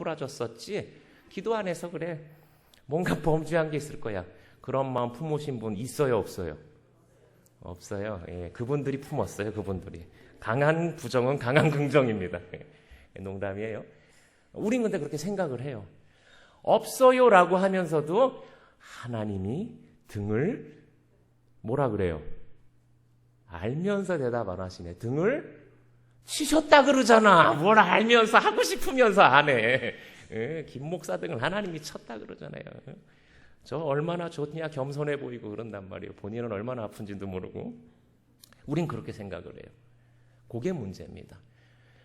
꼬꾸라졌었지 기도 안 해서 그래. 뭔가 범죄한 게 있을 거야. 그런 마음 품으신 분 있어요, 없어요? 없어요. 예, 그분들이 품었어요, 그분들이. 강한 부정은 강한 긍정입니다. 농담이에요. 우린 근데 그렇게 생각을 해요. 없어요라고 하면서도 하나님이 등을 뭐라 그래요? 알면서 대답 안 하시네. 등을 치셨다 그러잖아. 뭘 알면서 하고 싶으면서 안 해. 예, 김 목사 등을 하나님이 쳤다 그러잖아요. 저 얼마나 좋냐 겸손해 보이고 그런단 말이에요. 본인은 얼마나 아픈지도 모르고. 우린 그렇게 생각을 해요. 그게 문제입니다.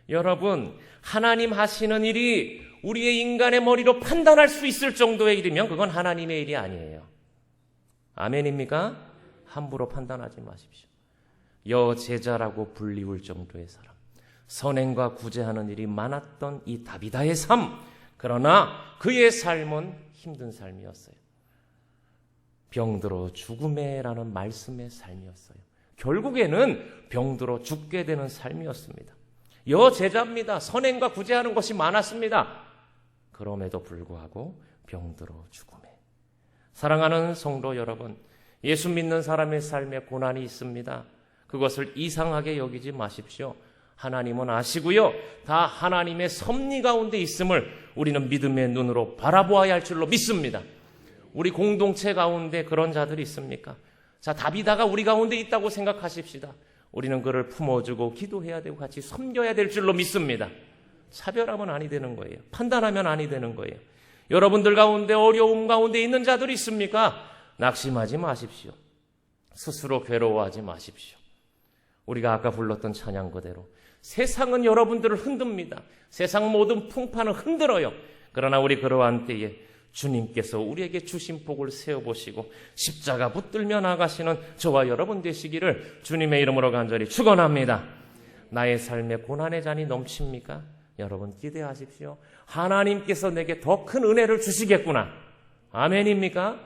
여러분, 하나님 하시는 일이 우리의 인간의 머리로 판단할 수 있을 정도의 일이면 그건 하나님의 일이 아니에요. 아멘입니까? 함부로 판단하지 마십시오. 여제자라고 불리울 정도의 사람, 선행과 구제하는 일이 많았던 이 다비다의 삶, 그러나 그의 삶은 힘든 삶이었어요. 병들어 죽음에라는 말씀의 삶이었어요. 결국에는 병들어 죽게 되는 삶이었습니다. 여제자입니다. 선행과 구제하는 것이 많았습니다. 그럼에도 불구하고 병들어 죽음에. 사랑하는 성도 여러분, 예수 믿는 사람의 삶에 고난이 있습니다. 그것을 이상하게 여기지 마십시오. 하나님은 아시고요. 다 하나님의 섭리 가운데 있음을 우리는 믿음의 눈으로 바라보아야 할 줄로 믿습니다. 우리 공동체 가운데 그런 자들이 있습니까? 자, 다비다가 우리 가운데 있다고 생각하십시다. 우리는 그를 품어주고 기도해야 되고 같이 섬겨야 될 줄로 믿습니다. 차별하면 아니 되는 거예요. 판단하면 아니 되는 거예요. 여러분들 가운데 어려움 가운데 있는 자들이 있습니까? 낙심하지 마십시오. 스스로 괴로워하지 마십시오. 우리가 아까 불렀던 찬양 그대로 세상은 여러분들을 흔듭니다. 세상 모든 풍파는 흔들어요. 그러나 우리 그러한 때에 주님께서 우리에게 주신 복을 세워보시고 십자가 붙들며 나가시는 저와 여러분 되시기를 주님의 이름으로 간절히 축원합니다. 나의 삶에 고난의 잔이 넘칩니까? 여러분 기대하십시오. 하나님께서 내게 더 큰 은혜를 주시겠구나. 아멘입니까?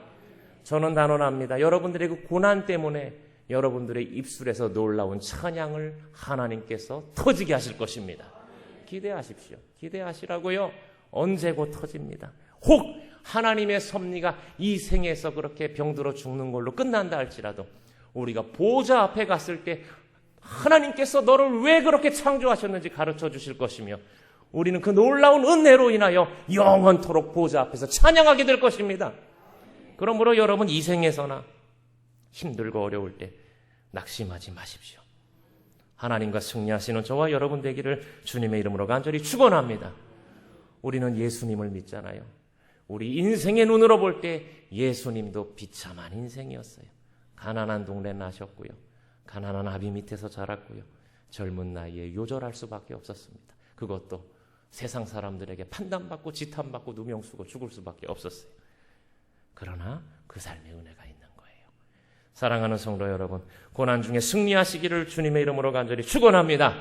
저는 단언합니다. 여러분들의 그 고난 때문에 여러분들의 입술에서 놀라운 찬양을 하나님께서 터지게 하실 것입니다. 기대하십시오. 기대하시라고요. 언제 곧 터집니다. 혹 하나님의 섭리가 이 생에서 그렇게 병들어 죽는 걸로 끝난다 할지라도 우리가 보좌 앞에 갔을 때 하나님께서 너를 왜 그렇게 창조하셨는지 가르쳐 주실 것이며 우리는 그 놀라운 은혜로 인하여 영원토록 보좌 앞에서 찬양하게 될 것입니다. 그러므로 여러분 이 생에서나 힘들고 어려울 때 낙심하지 마십시오. 하나님과 승리하시는 저와 여러분 되기를 주님의 이름으로 간절히 축원합니다. 우리는 예수님을 믿잖아요. 우리 인생의 눈으로 볼 때 예수님도 비참한 인생이었어요. 가난한 동네 나셨고요. 가난한 아비 밑에서 자랐고요. 젊은 나이에 요절할 수밖에 없었습니다. 그것도 세상 사람들에게 판단받고 지탄받고 누명 쓰고 죽을 수밖에 없었어요. 그러나 그 삶의 은혜가 있는 거예요. 사랑하는 성도 여러분, 고난 중에 승리하시기를 주님의 이름으로 간절히 축원합니다.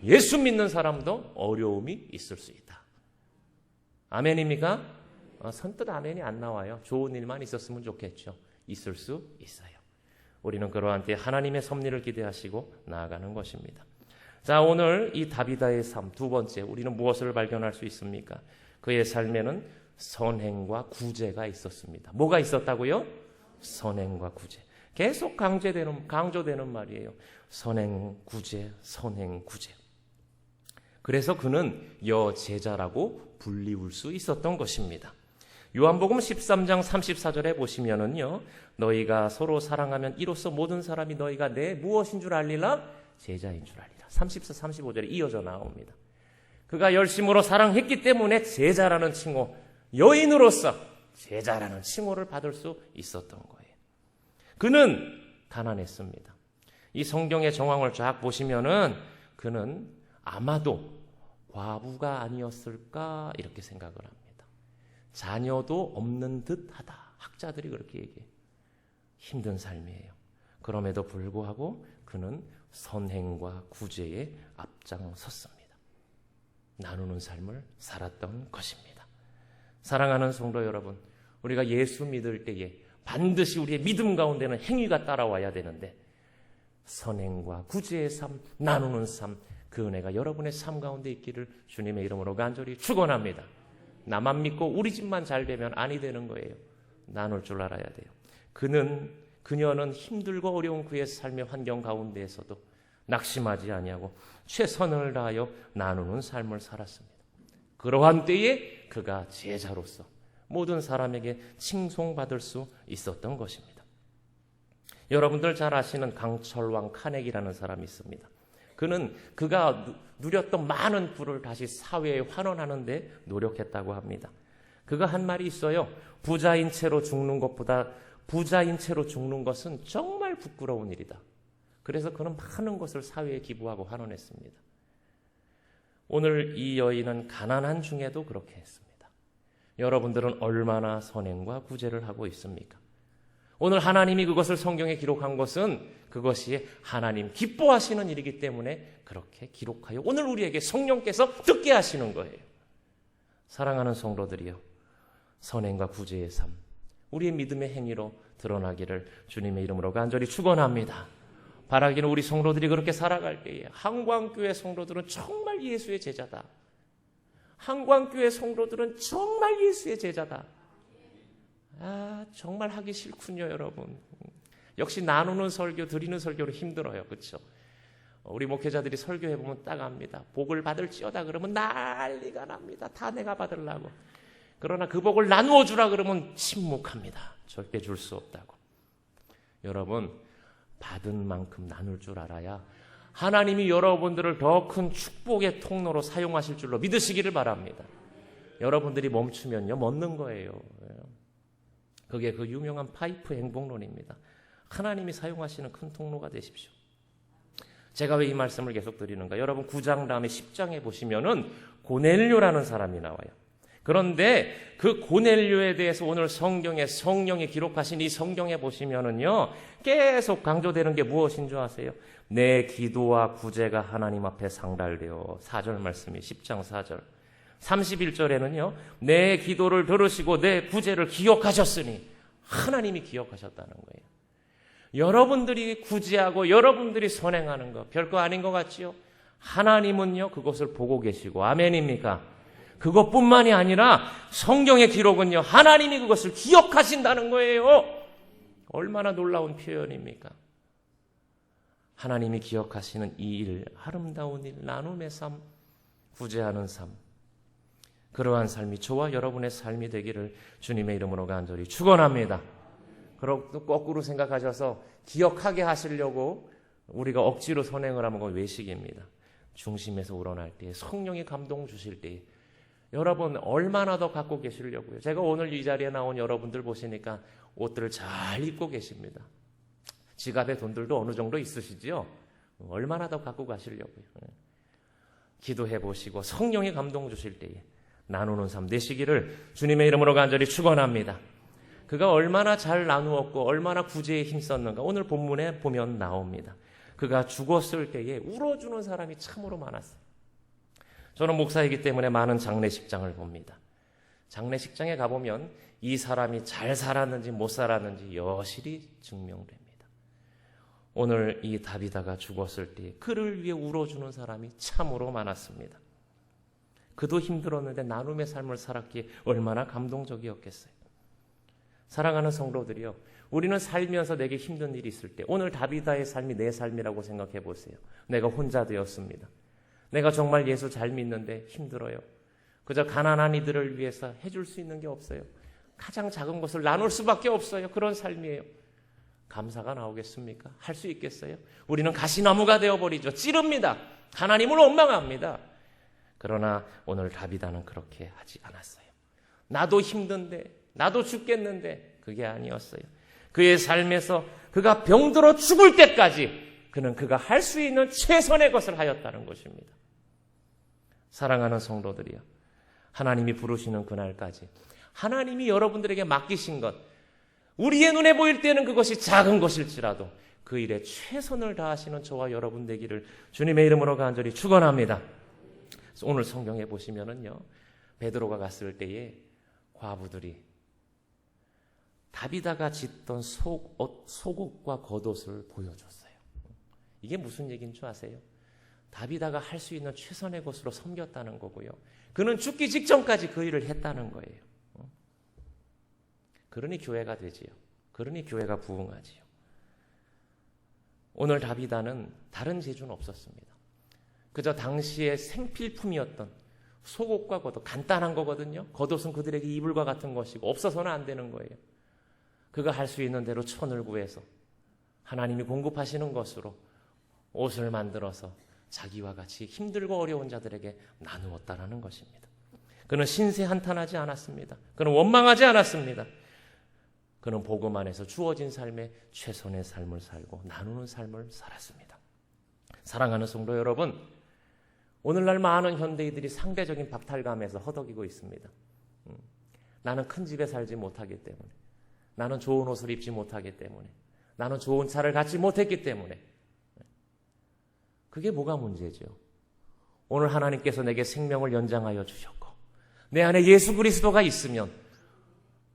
예수 믿는 사람도 어려움이 있을 수 있다. 아멘입니까? 선뜻 아멘이 안 나와요. 좋은 일만 있었으면 좋겠죠. 있을 수 있어요. 우리는 그러한 때 하나님의 섭리를 기대하시고 나아가는 것입니다. 자, 오늘 이 다비다의 삶 두 번째, 우리는 무엇을 발견할 수 있습니까? 그의 삶에는 선행과 구제가 있었습니다. 뭐가 있었다고요? 선행과 구제. 계속 강조되는 말이에요. 선행, 구제, 선행, 구제. 그래서 그는 여제자라고 불리울 수 있었던 것입니다. 요한복음 13장 34절에 보시면은요, 너희가 서로 사랑하면 이로써 모든 사람이 너희가 내 무엇인 줄 알리라? 제자인 줄 알리라. 34, 35절에 이어져 나옵니다. 그가 열심으로 사랑했기 때문에 제자라는 칭호, 여인으로서 제자라는 칭호를 받을 수 있었던 거예요. 그는 가난했습니다. 이 성경의 정황을 쫙 보시면은 그는 아마도 과부가 아니었을까 이렇게 생각을 합니다. 자녀도 없는 듯하다. 학자들이 그렇게 얘기해요. 힘든 삶이에요. 그럼에도 불구하고 그는 선행과 구제에 앞장섰습니다. 나누는 삶을 살았던 것입니다. 사랑하는 성도 여러분, 우리가 예수 믿을 때에 반드시 우리의 믿음 가운데는 행위가 따라와야 되는데 선행과 구제의 삶, 나누는 삶, 그 은혜가 여러분의 삶 가운데 있기를 주님의 이름으로 간절히 축원합니다. 나만 믿고 우리 집만 잘 되면 아니 되는 거예요. 나눌 줄 알아야 돼요. 그녀는 힘들고 어려운 그의 삶의 환경 가운데에서도 낙심하지 아니하고 최선을 다하여 나누는 삶을 살았습니다. 그러한 때에 그가 제자로서 모든 사람에게 칭송받을 수 있었던 것입니다. 여러분들 잘 아시는 강철왕 카네기라는 사람이 있습니다. 그가 누렸던 많은 부를 다시 사회에 환원하는 데 노력했다고 합니다. 그가 한 말이 있어요. 부자인 채로 죽는 것보다 부자인 채로 죽는 것은 정말 부끄러운 일이다. 그래서 그는 많은 것을 사회에 기부하고 환원했습니다. 오늘 이 여인은 가난한 중에도 그렇게 했습니다. 여러분들은 얼마나 선행과 구제를 하고 있습니까? 오늘 하나님이 그것을 성경에 기록한 것은 그것이 하나님 기뻐하시는 일이기 때문에 그렇게 기록하여 오늘 우리에게 성령께서 듣게 하시는 거예요. 사랑하는 성도들이여, 선행과 구제의 삶, 우리의 믿음의 행위로 드러나기를 주님의 이름으로 간절히 축원합니다. 바라기는 우리 성도들이 그렇게 살아갈 때에 한광교회 성도들은 정말 예수의 제자다. 한광교회 성도들은 정말 예수의 제자다. 정말 하기 싫군요, 여러분. 역시 나누는 설교, 드리는 설교로 힘들어요. 그렇죠? 우리 목회자들이 설교해보면 딱 압니다. 복을 받을지어다 그러면 난리가 납니다. 다 내가 받으려고. 그러나 그 복을 나누어 주라 그러면 침묵합니다. 절대 줄 수 없다고. 여러분, 받은 만큼 나눌 줄 알아야 하나님이 여러분들을 더 큰 축복의 통로로 사용하실 줄로 믿으시기를 바랍니다. 여러분들이 멈추면요, 멎는 거예요. 그게 그 유명한 파이프 행복론입니다. 하나님이 사용하시는 큰 통로가 되십시오. 제가 왜 이 말씀을 계속 드리는가? 여러분 9장 다음에 10장에 보시면은 고넬료라는 사람이 나와요. 그런데 그 고넬료에 대해서 오늘 성경에 성령이 기록하신 이 성경에 보시면은요, 계속 강조되는 게 무엇인 줄 아세요? 내 기도와 구제가 하나님 앞에 상달되어 4절 말씀이 10장 4절. 31절에는요, 내 기도를 들으시고 내 구제를 기억하셨으니 하나님이 기억하셨다는 거예요. 여러분들이 구제하고 여러분들이 선행하는 거 별거 아닌 것 같지요? 하나님은요, 그것을 보고 계시고, 아멘입니까? 그것뿐만이 아니라 성경의 기록은요, 하나님이 그것을 기억하신다는 거예요. 얼마나 놀라운 표현입니까? 하나님이 기억하시는 이 일, 아름다운 일, 나눔의 삶, 구제하는 삶, 그러한 삶이 저와 여러분의 삶이 되기를 주님의 이름으로 간절히 축원합니다. 그리고 거꾸로 생각하셔서 기억하게 하시려고 우리가 억지로 선행을 하면 그건 외식입니다. 중심에서 우러날 때, 성령이 감동 주실 때 여러분 얼마나 더 갖고 계시려고요. 제가 오늘 이 자리에 나온 여러분들 보시니까 옷들을 잘 입고 계십니다. 지갑에 돈들도 어느 정도 있으시죠? 얼마나 더 갖고 가시려고요. 기도해 보시고 성령이 감동 주실 때에 나누는 삶 되시기를 주님의 이름으로 간절히 축원합니다. 그가 얼마나 잘 나누었고 얼마나 구제에 힘썼는가 오늘 본문에 보면 나옵니다. 그가 죽었을 때에 울어주는 사람이 참으로 많았어요. 저는 목사이기 때문에 많은 장례식장을 봅니다. 장례식장에 가보면 이 사람이 잘 살았는지 못 살았는지 여실히 증명됩니다. 오늘 이 다비다가 죽었을 때 그를 위해 울어주는 사람이 참으로 많았습니다. 그도 힘들었는데 나눔의 삶을 살았기에 얼마나 감동적이었겠어요. 사랑하는 성도들이요, 우리는 살면서 내게 힘든 일이 있을 때 오늘 다비다의 삶이 내 삶이라고 생각해 보세요. 내가 혼자 되었습니다. 내가 정말 예수 잘 믿는데 힘들어요. 그저 가난한 이들을 위해서 해줄 수 있는 게 없어요. 가장 작은 것을 나눌 수밖에 없어요. 그런 삶이에요. 감사가 나오겠습니까? 할 수 있겠어요? 우리는 가시나무가 되어버리죠. 찌릅니다. 하나님을 원망합니다. 그러나 오늘 다비다는 그렇게 하지 않았어요. 나도 힘든데, 나도 죽겠는데 그게 아니었어요. 그의 삶에서 그가 병들어 죽을 때까지 그는 그가 할 수 있는 최선의 것을 하였다는 것입니다. 사랑하는 성도들이요, 하나님이 부르시는 그날까지 하나님이 여러분들에게 맡기신 것, 우리의 눈에 보일 때는 그것이 작은 것일지라도 그 일에 최선을 다하시는 저와 여러분 되기를 주님의 이름으로 간절히 축원합니다. 오늘 성경에 보시면은요, 베드로가 갔을 때에 과부들이 다비다가 짓던 속옷과 겉옷을 보여줬어요. 이게 무슨 얘기인 줄 아세요? 다비다가 할 수 있는 최선의 것으로 섬겼다는 거고요. 그는 죽기 직전까지 그 일을 했다는 거예요. 그러니 교회가 되지요. 그러니 교회가 부흥하지요. 오늘 다비다는 다른 재주는 없었습니다. 그저 당시의 생필품이었던 속옷과 겉옷, 간단한 거거든요. 겉옷은 그들에게 이불과 같은 것이고 없어서는 안 되는 거예요. 그가 할 수 있는 대로 천을 구해서 하나님이 공급하시는 것으로 옷을 만들어서 자기와 같이 힘들고 어려운 자들에게 나누었다라는 것입니다. 그는 신세 한탄하지 않았습니다. 그는 원망하지 않았습니다. 그는 복음 안에서 주어진 삶에 최선의 삶을 살고 나누는 삶을 살았습니다. 사랑하는 성도 여러분, 오늘날 많은 현대인들이 상대적인 박탈감에서 허덕이고 있습니다. 나는 큰 집에 살지 못하기 때문에, 나는 좋은 옷을 입지 못하기 때문에, 나는 좋은 차를 갖지 못했기 때문에. 그게 뭐가 문제죠? 오늘 하나님께서 내게 생명을 연장하여 주셨고 내 안에 예수 그리스도가 있으면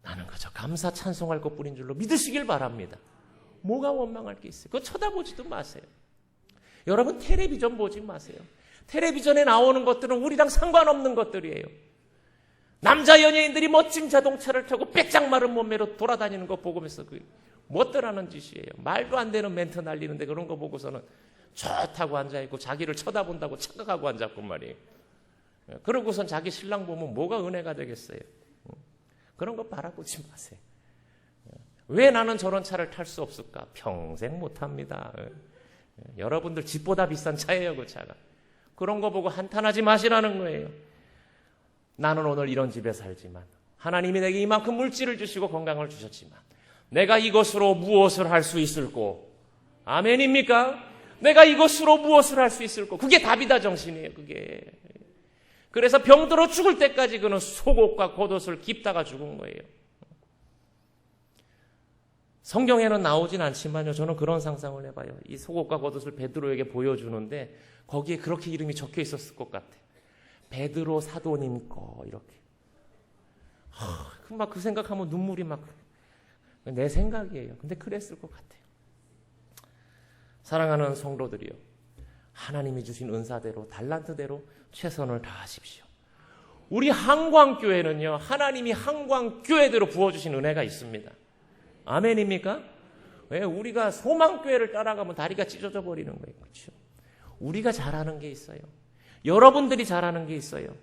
나는 그저 감사 찬송할 것뿐인 줄로 믿으시길 바랍니다. 뭐가 원망할 게 있어요? 그거 쳐다보지도 마세요. 여러분 텔레비전 보지 마세요. 텔레비전에 나오는 것들은 우리랑 상관없는 것들이에요. 남자 연예인들이 멋진 자동차를 타고 빼짝 마른 몸매로 돌아다니는 거 보면서 그 뭐더라는 짓이에요. 말도 안 되는 멘트 날리는데 그런 거 보고서는 좋다고 앉아있고 자기를 쳐다본다고 착각하고 앉았고 말이에요. 그러고선 자기 신랑 보면 뭐가 은혜가 되겠어요. 그런 거 바라보지 마세요. 왜 나는 저런 차를 탈 수 없을까? 평생 못합니다. 여러분들 집보다 비싼 차예요, 그 차가. 그런 거 보고 한탄하지 마시라는 거예요. 나는 오늘 이런 집에 살지만 하나님이 내게 이만큼 물질을 주시고 건강을 주셨지만 내가 이것으로 무엇을 할 수 있을꼬? 아멘입니까? 내가 이것으로 무엇을 할 수 있을꼬? 그게 다비다 정신이에요, 그게. 그래서 병들어 죽을 때까지 그는 속옷과 겉옷을 입다가 죽은 거예요. 성경에는 나오진 않지만요, 저는 그런 상상을 해봐요. 이 속옷과 겉옷을 베드로에게 보여주는데 거기에 그렇게 이름이 적혀 있었을 것 같아. 베드로 사도님 거 이렇게. 막 그 생각하면 눈물이 막 내 생각이에요. 근데 그랬을 것 같아요. 사랑하는 성도들이요, 하나님이 주신 은사대로 달란트대로 최선을 다하십시오. 우리 한광교회는요, 하나님이 한광교회대로 부어주신 은혜가 있습니다. 아멘입니까? 왜? 우리가 소망교회를 따라가면 다리가 찢어져 버리는 거예요. 그렇죠? 우리가 잘하는 게 있어요. 여러분들이 잘하는 게 있어요.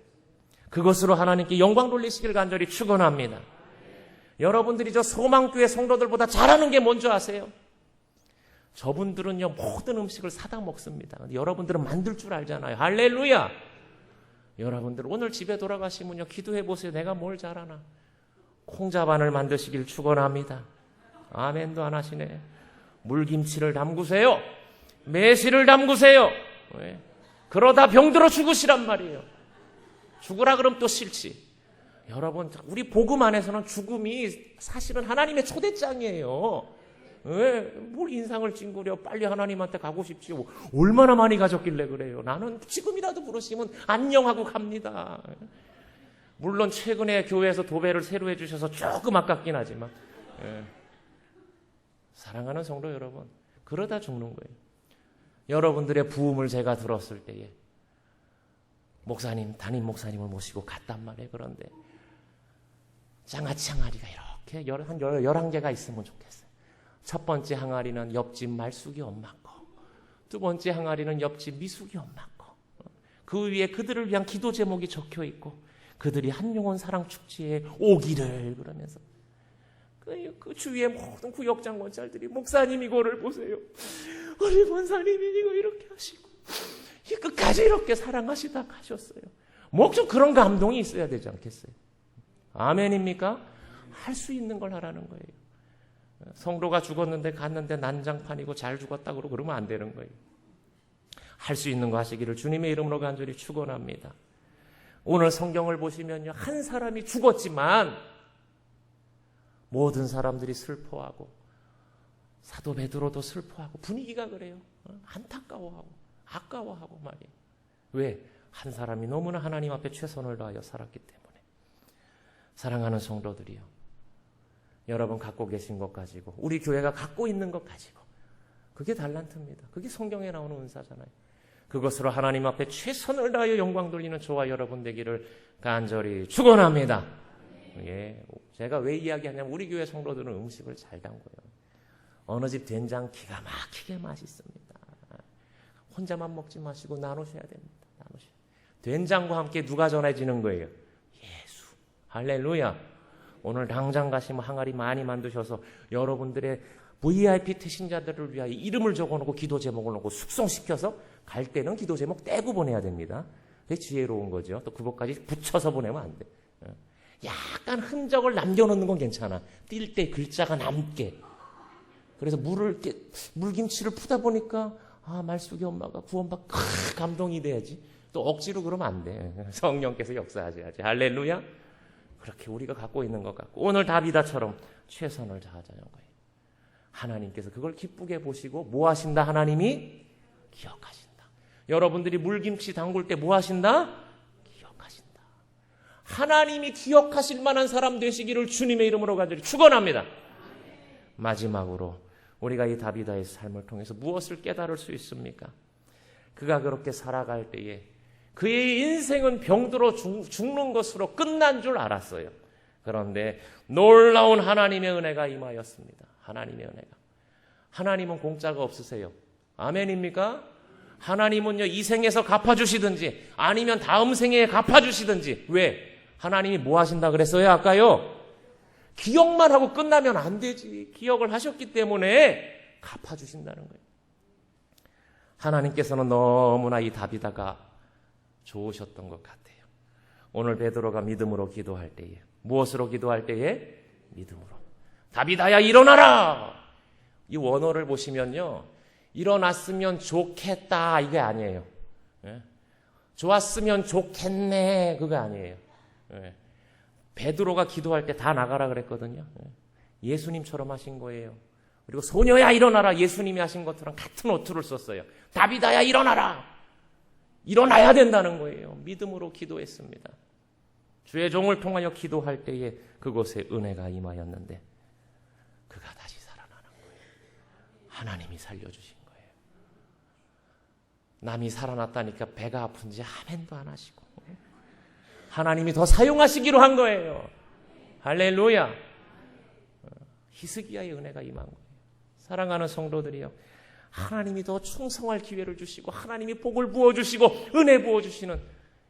그것으로 하나님께 영광 돌리시길 간절히 축원합니다. 여러분들이 저 소망교회 성도들보다 잘하는 게 뭔지 아세요? 저분들은요 모든 음식을 사다 먹습니다. 근데 여러분들은 만들 줄 알잖아요. 할렐루야. 여러분들 오늘 집에 돌아가시면요 기도해 보세요. 내가 뭘 잘하나. 콩자반을 만드시길 축원합니다. 아멘도 안 하시네. 물김치를 담그세요. 매실을 담그세요. 왜? 그러다 병들어 죽으시란 말이에요. 죽으라 그러면 또 싫지. 여러분, 우리 복음 안에서는 죽음이 사실은 하나님의 초대장이에요. 왜? 뭘 인상을 찡그려 빨리 하나님한테 가고 싶지. 얼마나 많이 가졌길래 그래요. 나는 지금이라도 부르시면 안녕하고 갑니다. 물론 최근에 교회에서 도배를 새로 해주셔서 조금 아깝긴 하지만 사랑하는 성도 여러분, 그러다 죽는 거예요. 여러분들의 부음을 제가 들었을 때에 목사님, 담임 목사님을 모시고 갔단 말이에요. 그런데 장아찌 항아리가 이렇게 한 11개가 있으면 좋겠어요. 첫 번째 항아리는 옆집 말숙이 엄마 거, 두 번째 항아리는 옆집 미숙이 엄마 거, 그 위에 그들을 위한 기도 제목이 적혀 있고 그들이 한영혼 사랑 축제에 오기를 그러면서 그 주위에 모든 구역장 원장들이 목사님 이거를 보세요. 우리 원사님이 이거 이렇게 하시고 끝까지 이렇게 사랑하시다 가셨어요. 뭐 좀 그런 감동이 있어야 되지 않겠어요? 아멘입니까? 할 수 있는 걸 하라는 거예요. 성도가 죽었는데 갔는데 난장판이고 잘 죽었다 그러면 안 되는 거예요. 할 수 있는 거 하시기를 주님의 이름으로 간절히 축원합니다. 오늘 성경을 보시면요, 한 사람이 죽었지만 모든 사람들이 슬퍼하고 사도 베드로도 슬퍼하고 분위기가 그래요. 안타까워하고 아까워하고 말이에요. 왜? 한 사람이 너무나 하나님 앞에 최선을 다하여 살았기 때문에. 사랑하는 성도들이요, 여러분 갖고 계신 것 가지고, 우리 교회가 갖고 있는 것 가지고, 그게 달란트입니다. 그게 성경에 나오는 은사잖아요. 그것으로 하나님 앞에 최선을 다하여 영광 돌리는 저와 여러분 되기를 간절히 축원합니다. 예, 제가 왜 이야기하냐면 우리 교회 성도들은 음식을 잘 담궈요. 어느 집 된장 기가 막히게 맛있습니다. 혼자만 먹지 마시고 나누셔야 됩니다. 된장과 함께 누가 전해지는 거예요? 예수. 할렐루야. 오늘 당장 가시면 항아리 많이 만드셔서 여러분들의 VIP 태신자들을 위하여 이름을 적어놓고 기도 제목을 놓고 숙성시켜서 갈 때는 기도 제목 떼고 보내야 됩니다. 그게 지혜로운 거죠. 또 그것까지 붙여서 보내면 안 돼. 약간 흔적을 남겨놓는 건 괜찮아. 뛸 때 글자가 남게. 그래서 물김치를 푸다 보니까 말숙이 엄마가 구원받고 감동이 돼야지. 또 억지로 그러면 안 돼. 성령께서 역사하셔야지. 할렐루야. 그렇게 우리가 갖고 있는 것 같고 오늘 다비다처럼 최선을 다하자는 거예요. 하나님께서 그걸 기쁘게 보시고 뭐 하신다? 하나님이 기억하신다. 여러분들이 물김치 담글 때 뭐 하신다? 기억하신다. 하나님이 기억하실 만한 사람 되시기를 주님의 이름으로 간절히 축원합니다. 마지막으로 우리가 이 다비다의 삶을 통해서 무엇을 깨달을 수 있습니까? 그가 그렇게 살아갈 때에 그의 인생은 병들어 죽는 것으로 끝난 줄 알았어요. 그런데 놀라운 하나님의 은혜가 임하였습니다. 하나님의 은혜가. 하나님은 공짜가 없으세요. 아멘입니까? 하나님은요, 이 생에서 갚아주시든지 아니면 다음 생에 갚아주시든지. 왜? 하나님이 뭐 하신다 그랬어요? 아까요? 기억만 하고 끝나면 안 되지. 기억을 하셨기 때문에 갚아주신다는 거예요. 하나님께서는 너무나 이 다비다가 좋으셨던 것 같아요. 오늘 베드로가 믿음으로 기도할 때에 무엇으로 기도할 때에? 믿음으로. 다비다야 일어나라. 이 원어를 보시면요, 일어났으면 좋겠다 이게 아니에요. 예? 좋았으면 좋겠네 그거 아니에요. 예. 베드로가 기도할 때 다 나가라 그랬거든요. 예. 예수님처럼 하신 거예요. 그리고 소녀야 일어나라 예수님이 하신 것처럼 같은 어투를 썼어요. 다비다야 일어나라. 일어나야 된다는 거예요. 믿음으로 기도했습니다. 주의 종을 통하여 기도할 때에 그곳에 은혜가 임하였는데 그가 다시 살아나는 거예요. 하나님이 살려주신 거예요. 남이 살아났다니까 배가 아픈지 아멘도 안 하시고 하나님이 더 사용하시기로 한 거예요. 할렐루야. 히스기야의 은혜가 임한 거예요. 사랑하는 성도들이요, 하나님이 더 충성할 기회를 주시고 하나님이 복을 부어주시고 은혜 부어주시는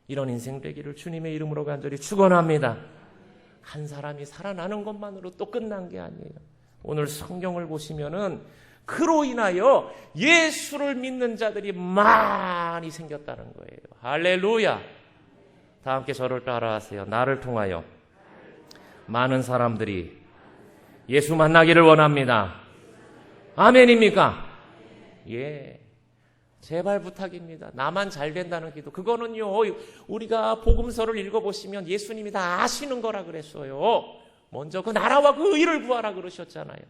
이런 인생 되기를 주님의 이름으로 간절히 축원합니다. 한 사람이 살아나는 것만으로 또 끝난 게 아니에요. 오늘 성경을 보시면은 그로 인하여 예수를 믿는 자들이 많이 생겼다는 거예요. 할렐루야. 다 함께 저를 따라하세요. 나를 통하여 많은 사람들이 예수 만나기를 원합니다. 아멘입니까? 예. 제발 부탁입니다. 나만 잘 된다는 기도. 그거는요, 우리가 복음서를 읽어보시면 예수님이 다 아시는 거라 그랬어요. 먼저 그 나라와 그 의를 구하라 그러셨잖아요.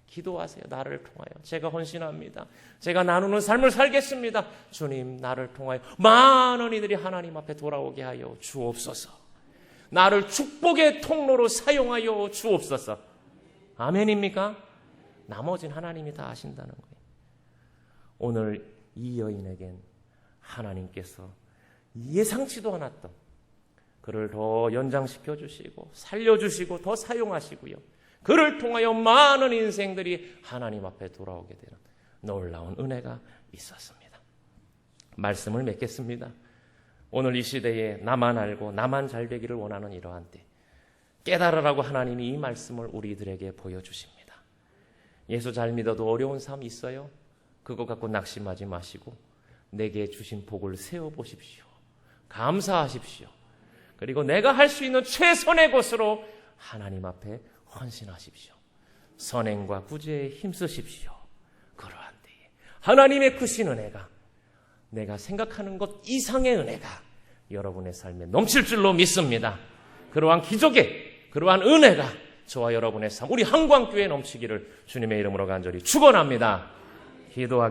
기도하세요. 나를 통하여. 제가 헌신합니다. 제가 나누는 삶을 살겠습니다. 주님, 나를 통하여 많은 이들이 하나님 앞에 돌아오게 하여 주옵소서. 나를 축복의 통로로 사용하여 주옵소서. 아멘입니까? 나머지는 하나님이 다 아신다는 거예요. 오늘 이 여인에겐 하나님께서 예상치도 않았던 그를 더 연장시켜 주시고 살려주시고 더 사용하시고요. 그를 통하여 많은 인생들이 하나님 앞에 돌아오게 되는 놀라운 은혜가 있었습니다. 말씀을 맺겠습니다. 오늘 이 시대에 나만 알고 나만 잘 되기를 원하는 이러한 때 깨달으라고 하나님이 이 말씀을 우리들에게 보여주십니다. 예수 잘 믿어도 어려운 삶 있어요? 그거 갖고 낙심하지 마시고 내게 주신 복을 세워보십시오. 감사하십시오. 그리고 내가 할 수 있는 최선의 것으로 하나님 앞에 헌신하십시오. 선행과 구제에 힘쓰십시오. 그러한 때에 하나님의 크신 은혜가 내가 생각하는 것 이상의 은혜가 여러분의 삶에 넘칠 줄로 믿습니다. 그러한 기적의 그러한 은혜가 저와 여러분의 삶, 우리 한광교회에 넘치기를 주님의 이름으로 간절히 축원합니다. 기도하겠습니다.